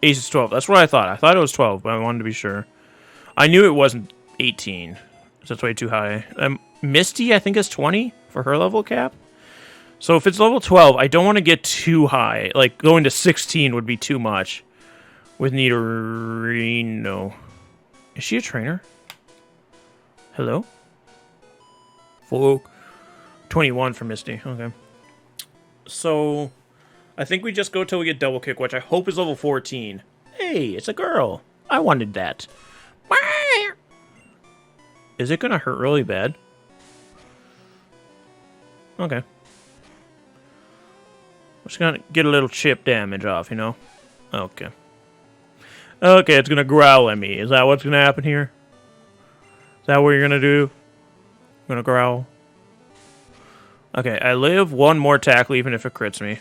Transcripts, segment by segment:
Ace is 12. That's what I thought. I thought it was 12, but I wanted to be sure. I knew it wasn't 18. So that's way too high. Misty, I think, is 20 for her level cap. So if it's level 12, I don't want to get too high. Like, going to 16 would be too much. With Nidorino. Is she a trainer? Hello? 21 for Misty. Okay. So, I think we just go till we get double kick, which I hope is level 14. Hey, it's a girl. I wanted that. Is it gonna hurt really bad? Okay. Just gonna get a little chip damage off, you know? Okay. Okay, it's gonna growl at me. Is that what's gonna happen here? Is that what you're gonna do? Gonna growl? Okay, I live one more tackle even if it crits me.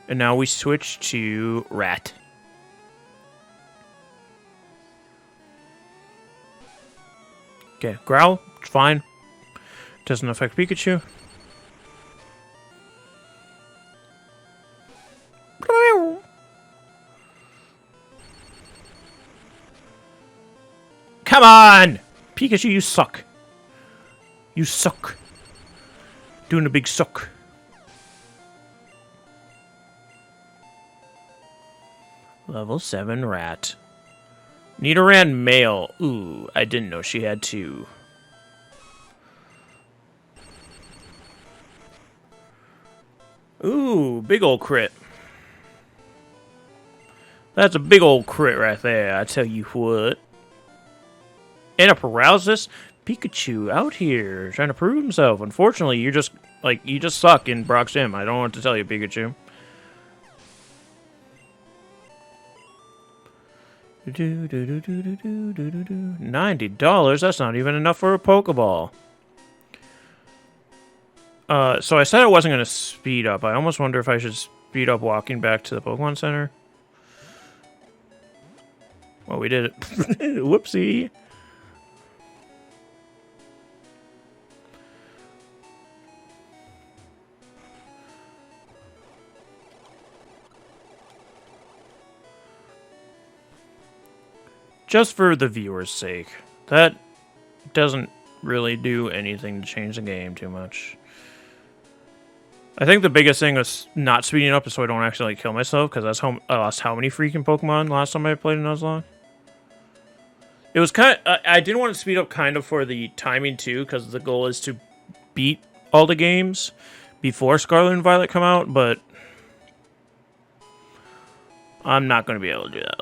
And now we switch to Rat. Okay, growl, it's fine. Doesn't affect Pikachu. Come on! Pikachu, you suck. You suck. Doing a big suck. Level 7 Rat. Nidoran male. Ooh, I didn't know she had 2. Ooh, big old crit. That's a big old crit right there, I tell you what. And a paralysis? Pikachu out here trying to prove himself. Unfortunately, you just suck in Brock's gym. I don't know what to tell you, Pikachu. $90? That's not even enough for a Pokeball. So I said I wasn't going to speed up. I almost wonder if I should speed up walking back to the Pokemon Center. Well, we did it. Whoopsie. Just for the viewer's sake. That doesn't really do anything to change the game too much. I think the biggest thing was not speeding up is so I don't actually kill myself, because that's how I lost how many freaking Pokemon last time I played in Nuzlocke. It was kind of... I did want to speed up kind of for the timing too, because the goal is to beat all the games before Scarlet and Violet come out, but I'm not going to be able to do that.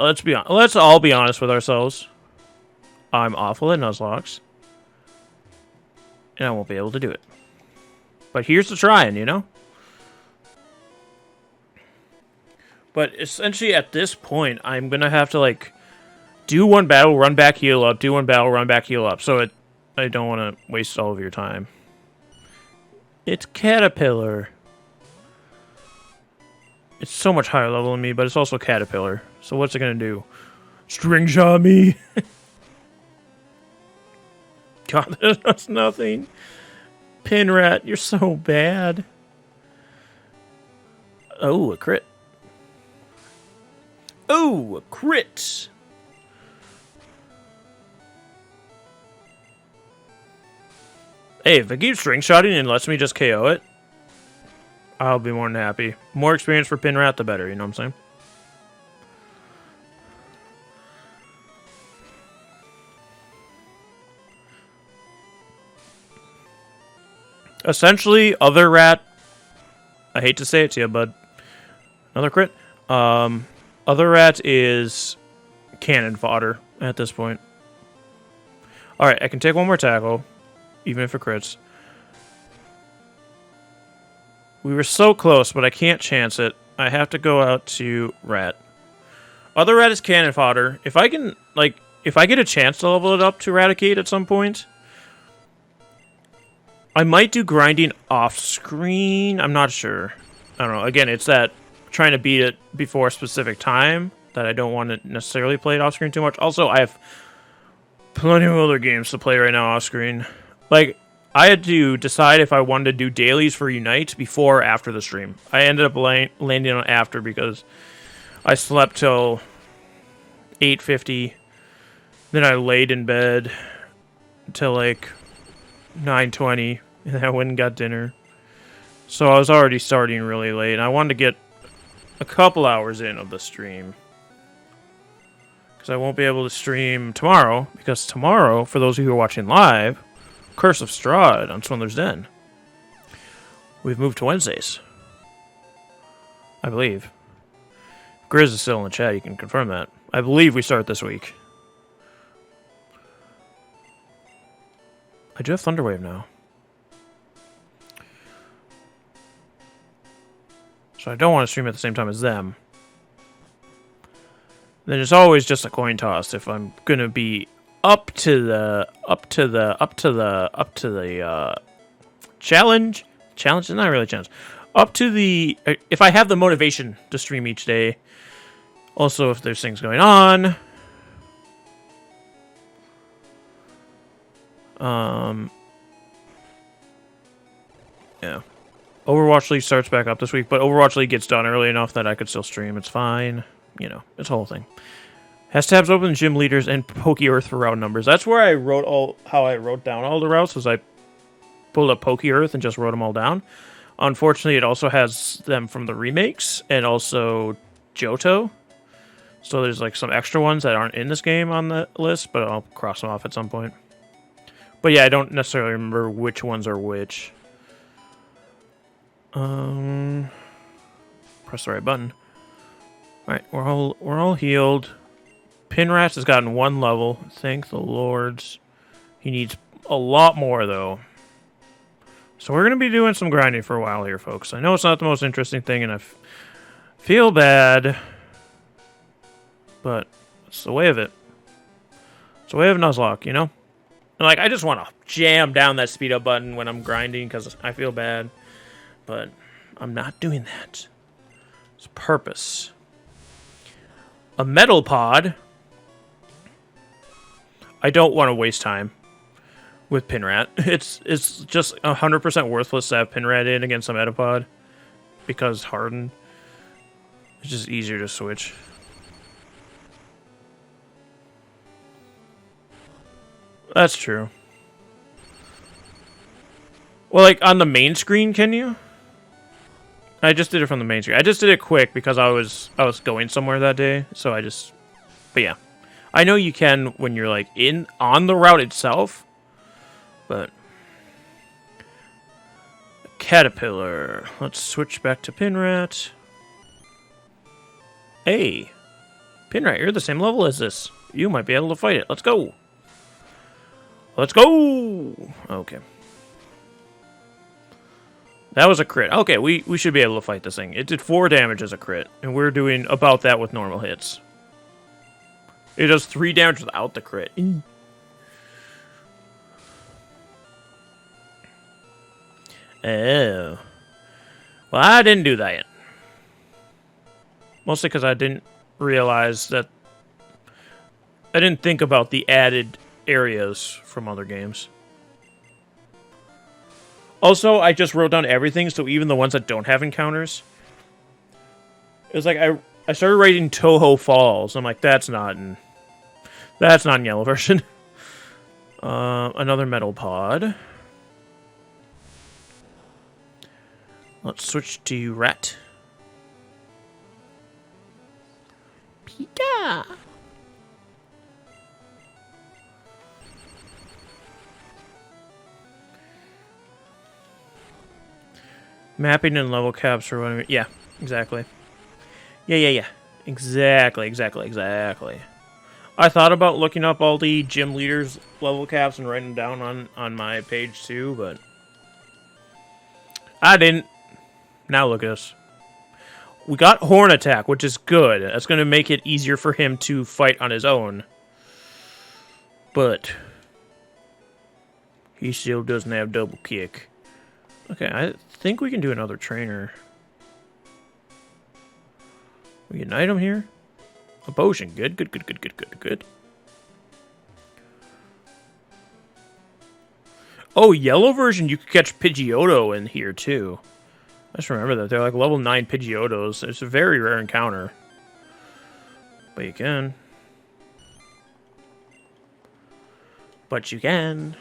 Let's all be honest with ourselves. I'm awful at Nuzlocke, and I won't be able to do it. But here's to trying, you know? But essentially at this point, I'm going to have to, like, do one battle, run back, heal up, do one battle, run back, heal up. So I don't want to waste all of your time. It's Caterpillar. It's so much higher level than me, but it's also Caterpillar. So what's it going to do? String shot me? God, that's nothing. Pinrat, you're so bad. Oh, a crit. Oh, a crit. Hey, if it keeps string shotting and lets me just KO it, I'll be more than happy. More experience for Pinrat, the better, you know what I'm saying? Essentially, other rat... I hate to say it to you, bud. Another crit. Other rat is cannon fodder at this point. Alright, I can take one more tackle, even if it crits. We were so close, but I can't chance it. I have to go out to rat. Other rat is cannon fodder. If I can, like, if I get a chance to level it up to Eradicate at some point, I might do grinding off screen. I'm not sure. I don't know. Again, it's that trying to beat it before a specific time that I don't want to necessarily play it off screen too much. Also, I have plenty of other games to play right now off screen. Like, I had to decide if I wanted to do dailies for Unite before or after the stream. I ended up landing on after because I slept till 8:50. Then I laid in bed till like 9:20, and I went and got dinner. So I was already starting really late, and I wanted to get a couple hours in of the stream. Because I won't be able to stream tomorrow, because tomorrow, for those of you who are watching live, Curse of Strahd on Swindler's Den. We've moved to Wednesdays. I believe. Grizz is still in the chat, you can confirm that. I believe we start this week. I do have Thunderwave now. So I don't want to stream at the same time as them. Then it's always just a coin toss if I'm gonna be up to the challenge. Challenge is not really a challenge. Up to the if I have the motivation to stream each day. Also, if there's things going on. Yeah. Overwatch League starts back up this week, but Overwatch League gets done early enough that I could still stream. It's fine. You know, it's a whole thing. Has tabs open, gym leaders, and Poke Earth for route numbers. That's where I wrote how I wrote down all the routes, was I pulled up Poke Earth and just wrote them all down. Unfortunately, it also has them from the remakes and also Johto. So there's like some extra ones that aren't in this game on the list, but I'll cross them off at some point. But yeah, I don't necessarily remember which ones are which. Press the right button. Alright, we're all healed. Pinrat has gotten 1 level. Thank the lords. He needs a lot more, though. So we're going to be doing some grinding for a while here, folks. I know it's not the most interesting thing, and I feel bad. But it's the way of it. It's the way of Nuzlocke, you know? And like, I just want to jam down that speed up button when I'm grinding because I feel bad. But I'm not doing that. It's purpose. A metal pod. I don't want to waste time with Pinrat. It's just 100% worthless to have Pinrat in against a Metapod because Harden. It's just easier to switch. That's true. Well, like on the main screen, can you? I just did it from the main screen. I just did it quick because I was going somewhere that day, so I just. But yeah. I know you can when you're like on the route itself, but Caterpillar. Let's switch back to Pinrat. Hey, Pinrat, you're the same level as this. You might be able to fight it. Let's go. Let's go. Okay. That was a crit. Okay, we should be able to fight this thing. It did 4 damage as a crit, and we're doing about that with normal hits. It does 3 damage without the crit. Oh. Well, I didn't do that yet. Mostly because I didn't realize that... I didn't think about the added areas from other games. Also, I just wrote down everything, so even the ones that don't have encounters. It was like, I started writing Toho Falls. I'm like, that's not in yellow version. Another metal pod. Let's switch to Rat. Pika! Mapping and level caps for one. Yeah, exactly. Yeah. Exactly. I thought about looking up all the gym leaders' level caps and writing them down on my page too, but I didn't. Now look at us. We got Horn Attack, which is good. That's going to make it easier for him to fight on his own. But he still doesn't have double kick. Okay, I think we can do another trainer. We get an item here. A potion. Good. Oh, yellow version, you could catch Pidgeotto in here, too. I just remember that. They're like level 9 Pidgeottos. It's a very rare encounter. But you can. But you can.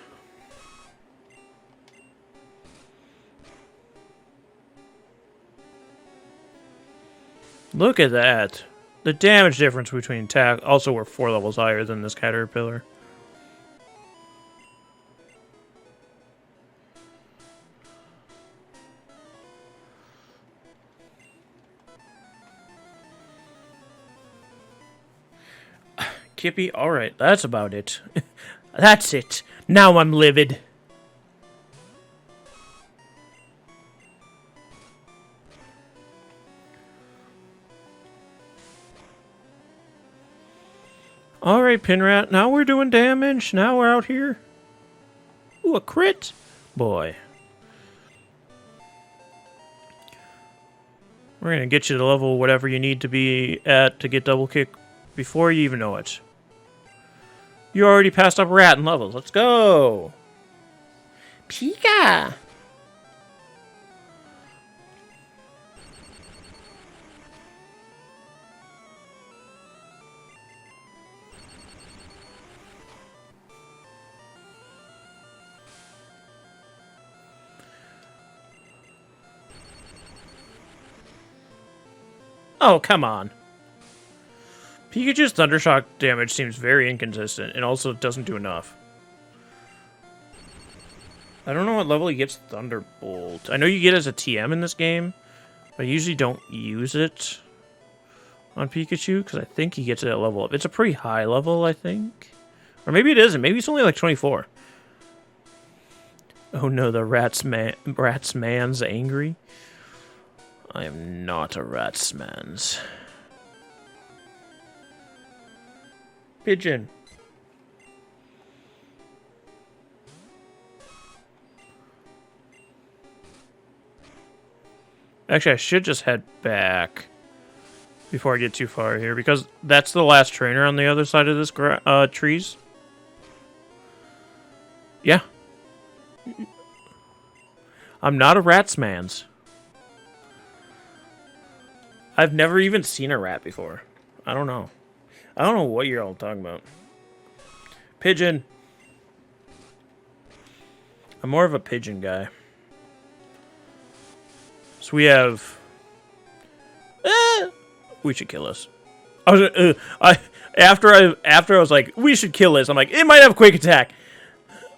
Look at that. The damage difference between attack. Also, we're 4 levels higher than this Caterpillar. Kippy, alright, that's about it. That's it. Now I'm livid. Alright, Pinrat, now we're doing damage. Now we're out here. Ooh, a crit? Boy. We're gonna get you to level whatever you need to be at to get double kick before you even know it. You already passed up Rat in levels. Let's go! Pika! Oh, come on. Pikachu's Thundershock damage seems very inconsistent, and also doesn't do enough. I don't know what level he gets Thunderbolt. I know you get it as a TM in this game, but I usually don't use it on Pikachu, because I think he gets it at level up. It's a pretty high level, I think. Or maybe it isn't. Maybe it's only like 24. Oh no, the rat's man's angry. I am not a ratsman's. Pigeon. Actually, I should just head back before I get too far here, because that's the last trainer on the other side of this trees. Yeah. I'm not a ratsman's. I've never even seen a rat before. I don't know. I don't know what you're all talking about. Pigeon. I'm more of a pigeon guy. So we have... we should kill this. After I was like, we should kill this, I'm like, it might have a quick attack.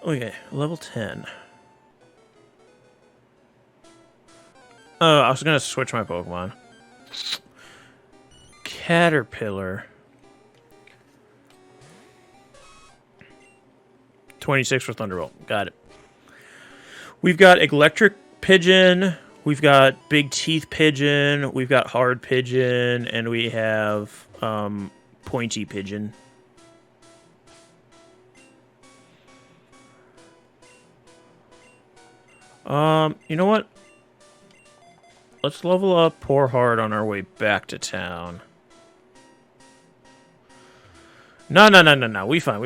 Okay, level 10. I was gonna switch my Pokemon. Caterpillar. 26 for Thunderbolt. Got it. We've got Electric Pigeon. We've got Big Teeth Pigeon. We've got Hard Pigeon. And we have Pointy Pigeon. You know what? Let's level up Poor Hard on our way back to town. No. We fine.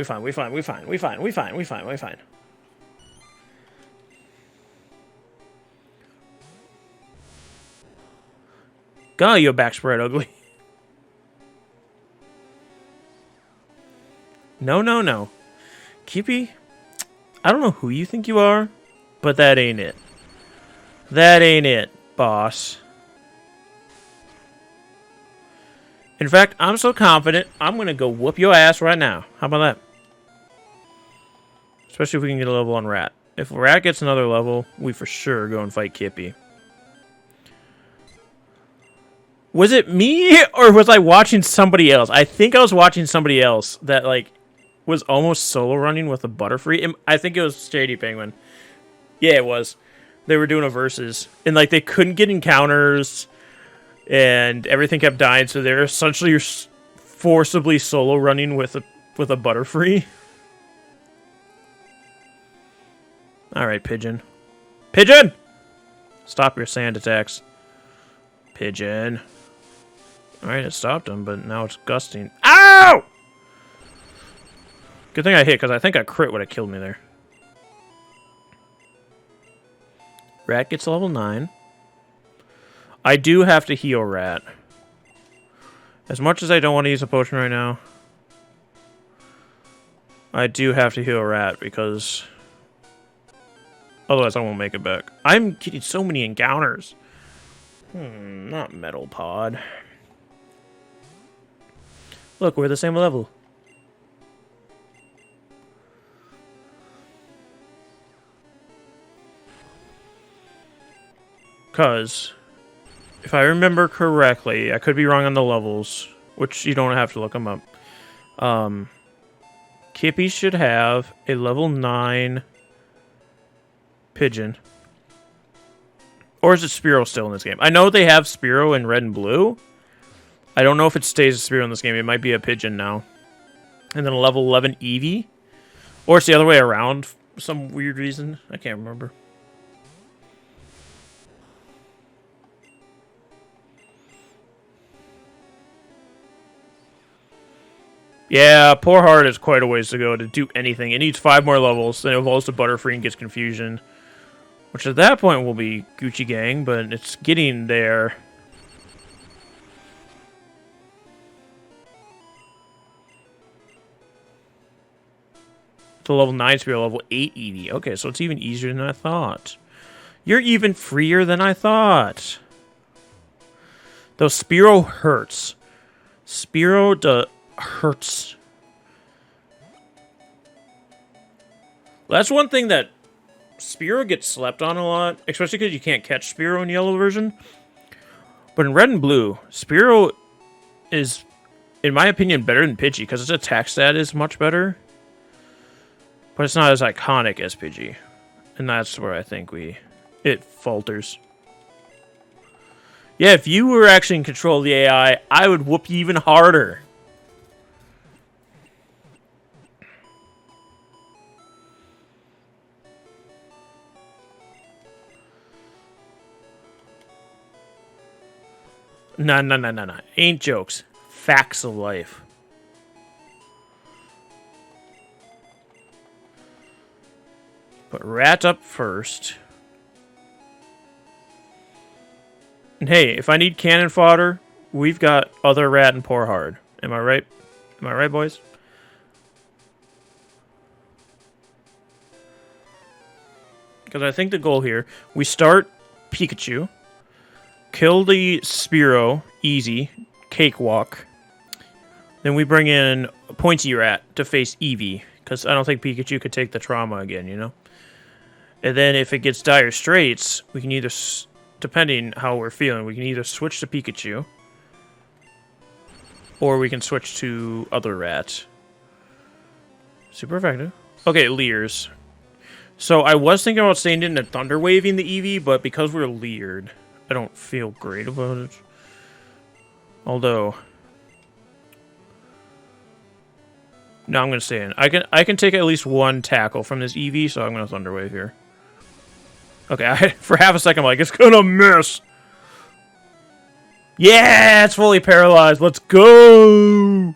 God, your back spread ugly. No. Kippy, I don't know who you think you are, but that ain't it. That ain't it, boss. In fact, I'm so confident, I'm going to go whoop your ass right now. How about that? Especially if we can get a level on Rat. If Rat gets another level, we for sure go and fight Kippy. Was it me, or was I watching somebody else? I think I was watching somebody else that, like, was almost solo running with a Butterfree. I think it was Shady Penguin. Yeah, it was. They were doing a versus. And, like, they couldn't get encounters, and everything kept dying, so they're essentially forcibly solo running with a Butterfree. Alright, Pigeon. Pigeon! Stop your sand attacks. Pigeon. Alright, it stopped him, but now it's gusting. Ow! Good thing I hit, because I think a crit would have killed me there. Rat gets level 9. I do have to heal Rat. As much as I don't want to use a potion right now, I do have to heal Rat because otherwise I won't make it back. I'm getting so many encounters. Not Metal Pod. Look, we're the same level. Because, if I remember correctly, I could be wrong on the levels, which you don't have to look them up. Kippy should have a level 9 Pigeon. Or is it Spearow still in this game? I know they have Spearow in red and blue. I don't know if it stays a Spearow in this game. It might be a Pigeon now. And then a level 11 Eevee. Or it's the other way around for some weird reason. I can't remember. Yeah, Poor Heart is quite a ways to go to do anything. It needs 5 more levels, then it evolves to Butterfree and gets Confusion. Which at that point will be Gucci Gang, but it's getting there. To level 9 Spearow, level 8 Eevee. Okay, so it's even easier than I thought. You're even freer than I thought. Though Spearow hurts. Spearow hurts. That's one thing that Spearow gets slept on a lot, especially because you can't catch Spearow in yellow version. But in red and blue, Spearow is, in my opinion, better than Pidgey because its attack stat is much better. But it's not as iconic as Pidgey. And that's where I think it falters. Yeah, if you were actually in control of the AI, I would whoop you even harder. No. Ain't jokes. Facts of life. Put Rat up first. And hey, if I need cannon fodder, we've got other Rat and Poor Hard. Am I right? Am I right, boys? Because I think the goal here, we start Pikachu. Kill the Spearow, easy, cakewalk. Then we bring in Pointy Rat to face Eevee, because I don't think Pikachu could take the trauma again, you know? And then if it gets dire straits, we can either, depending how we're feeling, we can either switch to Pikachu, or we can switch to other Rat. Super effective. Okay, Leers. So I was thinking about staying in and Thunder Waving the Eevee, but because we're Leered, I don't feel great about it. Although, no, I'm gonna stay in. I can take at least one tackle from this Eevee, so I'm gonna Thunder Wave here. Okay, for half a second I'm like, it's gonna miss. Yeah, it's fully paralyzed. Let's go.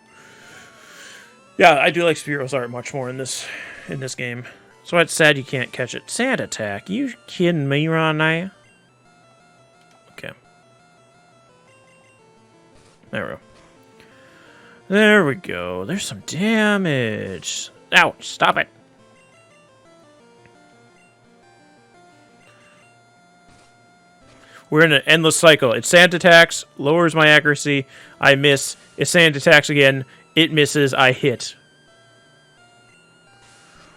Yeah, I do like Spearow's art much more in this game. So it's sad you can't catch it. Sand attack. You kidding me right now? Okay. There we go. There we go. There's some damage. Ouch, stop it. We're in an endless cycle. It sand attacks, lowers my accuracy, I miss. It sand attacks again, it misses, I hit.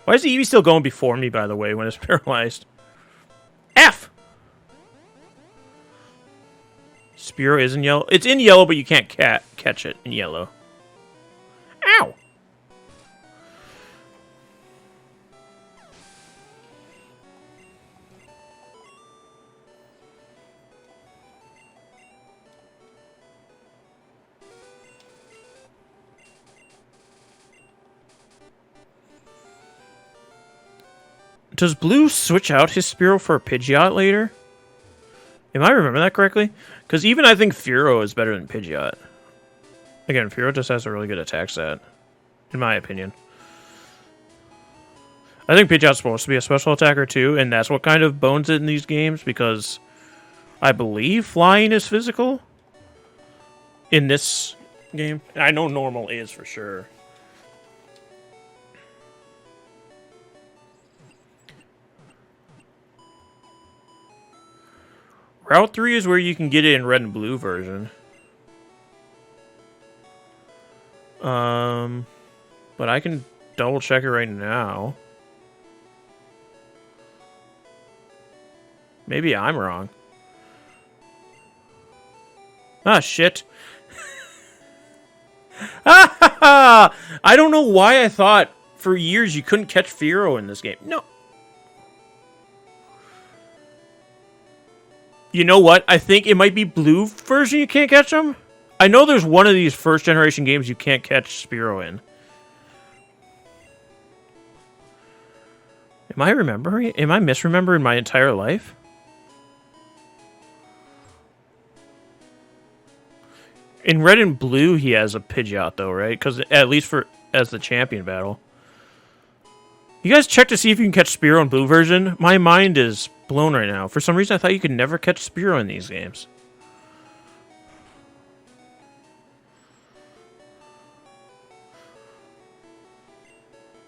Why is the Eevee still going before me, by the way, when it's paralyzed? F! Spearow is in yellow. It's in yellow, but you can't catch it in yellow. Ow! Does Blue switch out his Spearow for a Pidgeot later? Am I remembering that correctly? Because even I think Fearow is better than Pidgeot. Again, Fearow just has a really good attack stat, in my opinion. I think Pidgeot's supposed to be a special attacker too, and that's what kind of bones it in these games, because I believe flying is physical in this game. I know normal is for sure. Route 3 is where you can get it in red and blue version. But I can double check it right now. Maybe I'm wrong. Ah, shit. I don't know why I thought for years you couldn't catch Spearow in this game. No. You know what? I think it might be blue version you can't catch them. I know there's one of these first generation games you can't catch Spearow in. Am I remembering? Am I misremembering my entire life? In red and blue, he has a Pidgeot, though, right? Because at least for as the champion battle. You guys check to see if you can catch Spearow in blue version? My mind is blown right now. For some reason, I thought you could never catch Spearow in these games.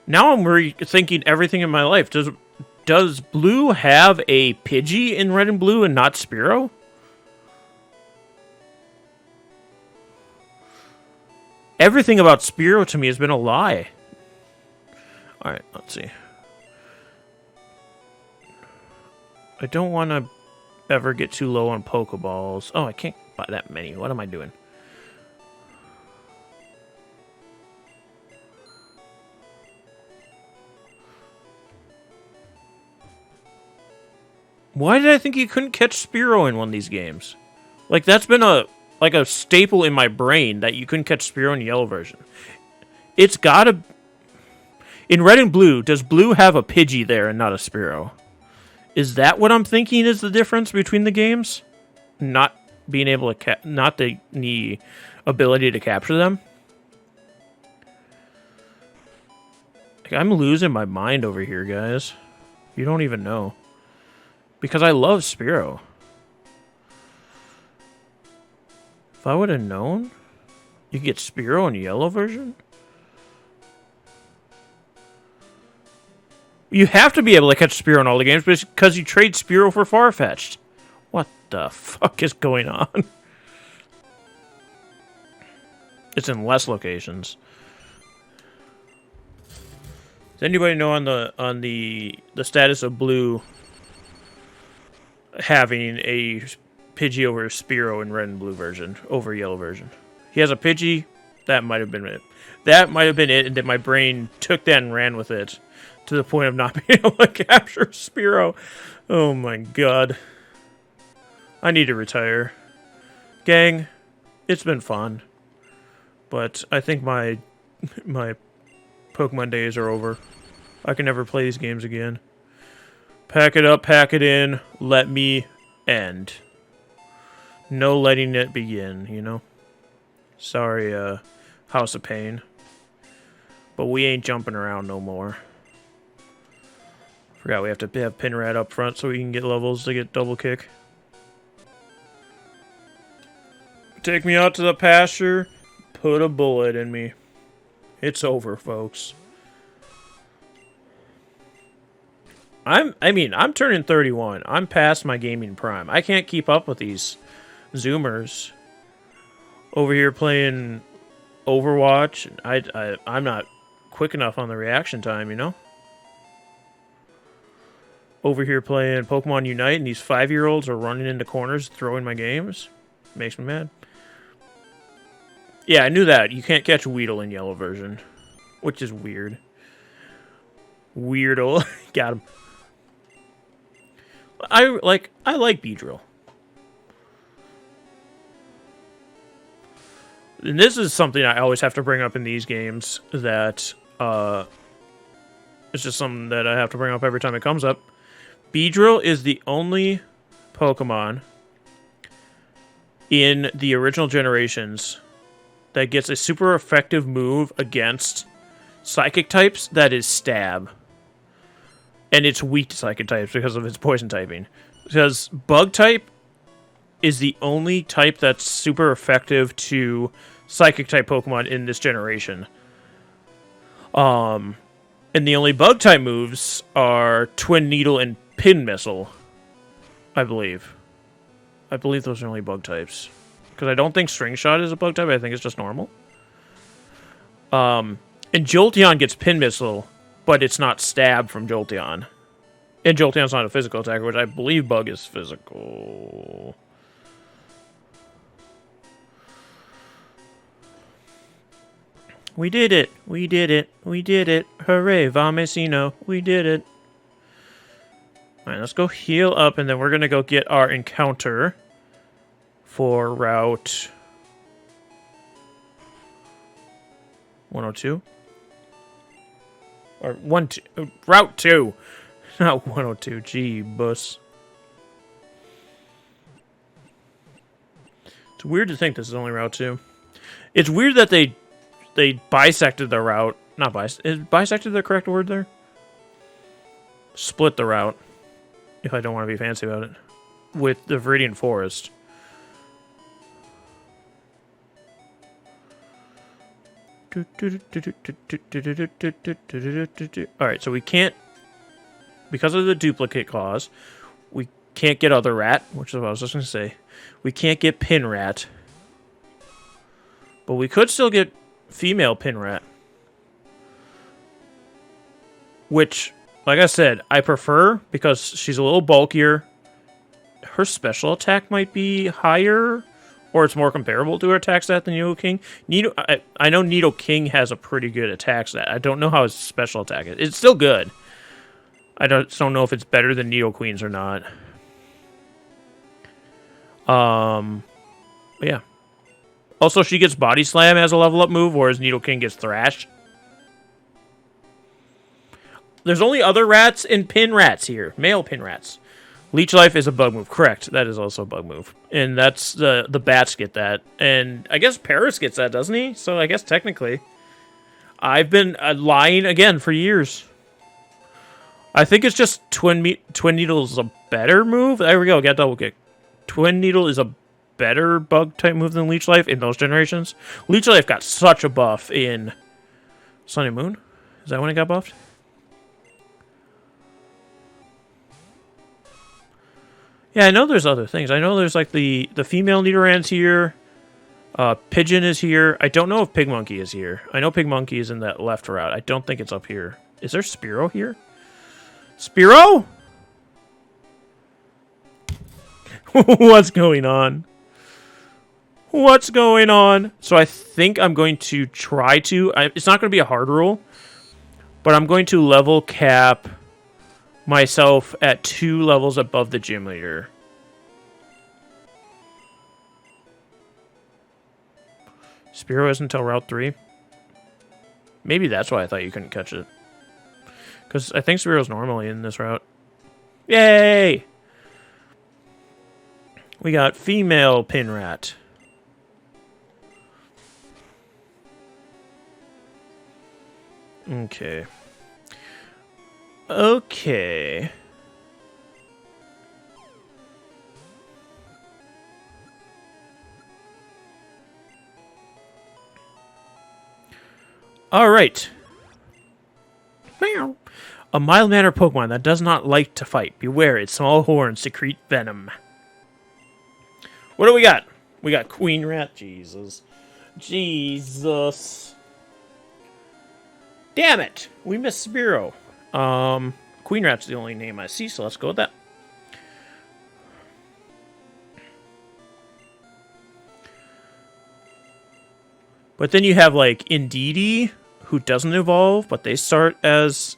Now I'm rethinking everything in my life. Does blue have a Pidgey in red and blue and not Spearow? Everything about Spearow to me has been a lie. Alright, let's see. I don't want to ever get too low on Pokeballs. Oh, I can't buy that many. What am I doing? Why did I think you couldn't catch Spearow in one of these games? Like, that's been a staple in my brain that you couldn't catch Spearow in yellow version. It's gotta... In red and blue, does blue have a Pidgey there and not a Spearow? Is that what I'm thinking is the difference between the games? Not being able to not the ability to capture them? Like, I'm losing my mind over here, guys. You don't even know. Because I love Spearow. If I would have known, you could get Spearow in yellow version? You have to be able to catch Spearow in all the games because you trade Spearow for Farfetch'd. What the fuck is going on? It's in less locations. Does anybody know on the status of blue having a Pidgey over Spearow in red and blue version over yellow version? He has a Pidgey. That might have been it. That might have been it, and that my brain took that and ran with it to the point of not being able to capture Spearow. Oh my god. I need to retire. Gang, it's been fun. But I think my Pokemon days are over. I can never play these games again. Pack it up, pack it in, let me end. No letting it begin, you know? Sorry, House of Pain. But we ain't jumping around no more. Forgot we have to have Pinrat up front so we can get levels to get double kick. Take me out to the pasture, put a bullet in me. It's over, folks. I'm turning 31. I'm past my gaming prime. I can't keep up with these Zoomers over here playing Overwatch. I'm not quick enough on the reaction time, you know? Over here playing Pokemon Unite, and these 5-year-olds are running into corners throwing my games. Makes me mad. Yeah, I knew that. You can't catch Weedle in yellow version, which is weird. Weirdo. Got him. I like Beedrill. And this is something I always have to bring up in these games that it's just something that I have to bring up every time it comes up. Beedrill is the only Pokemon in the original generations that gets a super effective move against Psychic types that is Stab. And it's weak to psychic types because of its poison typing. Because bug type is the only type that's super effective to psychic type Pokemon in this generation. And the only bug type moves are Twin Needle and Pin Missile, I believe. I believe those are only bug types. Because I don't think String Shot is a bug type, I think it's just normal. And Jolteon gets Pin Missile, but it's not Stab from Jolteon. And Jolteon's not a physical attacker, which I believe Bug is physical. We did it! We did it! We did it! Hooray, Vamesino! We did it! Alright, let's go heal up, and then we're gonna go get our encounter for Route 102? Or Route 2! Not 102, gee, bus. It's weird to think this is only Route 2. It's weird that they bisected the route. Not is bisected the correct word there? Split the route. If I don't want to be fancy about it. With the Viridian Forest. Alright, so we can't... Because of the duplicate clause, we can't get Other Rat, which is what I was just going to say. We can't get Pin Rat. But we could still get female Pin Rat. Which, like I said, I prefer because she's a little bulkier. Her special attack might be higher, or it's more comparable to her attack stat than Nidoking. I know Nidoking has a pretty good attack stat. I don't know how his special attack is. It's still good. I just don't know if it's better than Nidoqueen's or not. But yeah. Also, she gets Body Slam as a level up move, whereas Nidoking gets Thrash. There's only Other Rats and Pin Rats here. Male Pin Rats. Leech Life is a bug move. Correct. That is also a bug move. And that's the bats get that. And I guess Paris gets that, doesn't he? So I guess technically. I've been lying again for years. I think it's just Twin Needle is a better move. There we go. Got double kick. Twin Needle is a better bug type move than Leech Life in those generations. Leech Life got such a buff in Sun and Moon. Is that when it got buffed? Yeah, I know there's other things. I know there's like the female Nidorans here. Pigeon is here. I don't know if Pigmonkey is here. I know Pigmonkey is in that left route. I don't think it's up here. Is there Spearow here? Spearow? What's going on? What's going on? So I think I'm going to try to... it's not going to be a hard rule. But I'm going to level cap myself at 2 levels above the gym leader. Spearow isn't until Route 3. Maybe that's why I thought you couldn't catch it. Because I think Spearow's normally in this route. Yay! We got female Pin Rat. Okay. Okay. Alright. A mild-mannered Pokemon that does not like to fight. Beware, its small horns secrete venom. What do we got? We got Queen Rat. Jesus. Jesus. Damn it! We missed Spearow. Queen Rat's the only name I see, so let's go with that. But then you have, like, Indeedee, who doesn't evolve, but they start as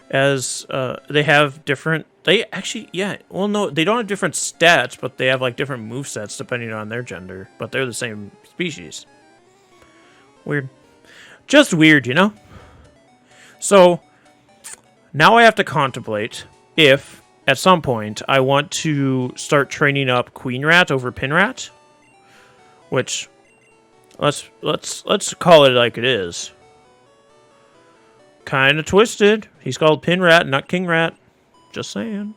they have different... They actually, yeah, well, no, they don't have different stats, but they have, like, different movesets depending on their gender. But they're the same species. Weird. Just weird, you know? So, now I have to contemplate if, at some point, I want to start training up Queen Rat over Pin Rat. Which, let's call it like it is. kind of twisted. He's called Pin Rat, not King Rat. Just saying.